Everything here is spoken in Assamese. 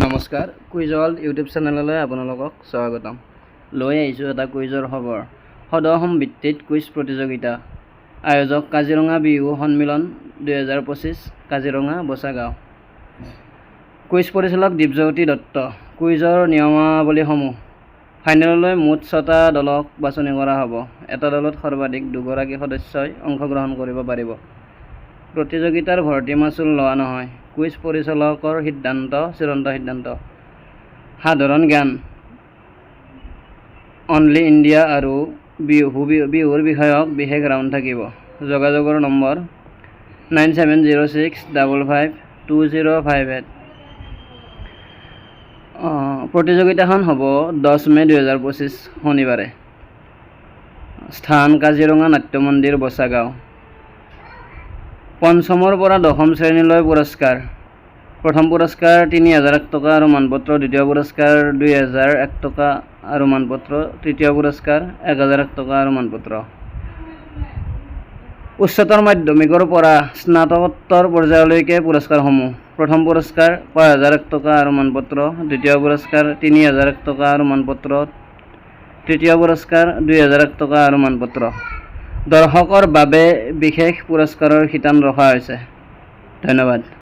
নমস্কাৰ, কুইজ ৱৰ্ল্ড ইউটিউব চেনেললৈ আপোনালোকক স্বাগতম। লৈ আহিছোঁ এটা কুইজৰ খবৰ। সদৌ ভিত্তিত কুইজ প্ৰতিযোগিতা। আয়োজক কাজিৰঙা বিহু সন্মিলন 2025, কাজিৰঙা বচাগাঁও। কুইজ পৰিচালক দীপজ্যোতি দত্ত। কুইজৰ নিয়মাৱলীসমূহ। ফাইনেললৈ মুঠ 6টা দলক বাছনি কৰা হ'ব। এটা দলত সৰ্বাধিক 2গৰাকী সদস্যই অংশগ্ৰহণ কৰিব পাৰিব। প্ৰতিযোগিতাৰ ভৰ্তি মাচুল লোৱা নহয়। কুইজ পৰিচালকৰ সিদ্ধান্ত চূড়ান্ত সিদ্ধান্ত। সাধাৰণ জ্ঞান, অনলি ইণ্ডিয়া আৰু বিহুৰ বিষয়ক বিশেষ ৰাউণ্ড থাকিব। যোগাযোগৰ নম্বৰ 9706552058। প্ৰতিযোগিতাখন হ'ব 10 মে 2025 শনিবাৰে। স্থান কাজিৰঙা নাট্য মন্দিৰ, বচাগাঁও। পঞ্চমৰ পৰা দশম শ্ৰেণীলৈ পুৰস্কাৰ। প্ৰথম পুৰস্কাৰ 3000 টকা আৰু মানপত্ৰ। দ্বিতীয় পুৰস্কাৰ 2001 টকা আৰু মানপত্ৰ। তৃতীয় পুৰস্কাৰ 1000 টকা আৰু মানপত্ৰ। উচ্চতৰ মাধ্যমিকৰ পৰা স্নাতকোত্তৰ পৰ্যায়লৈকে পুৰস্কাৰসমূহ। প্ৰথম পুৰস্কাৰ 5000 টকা আৰু মানপত্ৰ। দ্বিতীয় পুৰস্কাৰ 3000 টকা আৰু মানপত্ৰ। তৃতীয় পুৰস্কাৰ 2000 টকা আৰু মানপত্ৰ। দৰ্শকৰ বাবে বিশেষ পুৰস্কাৰৰ শিতান ৰখা হৈছে। ধন্যবাদ।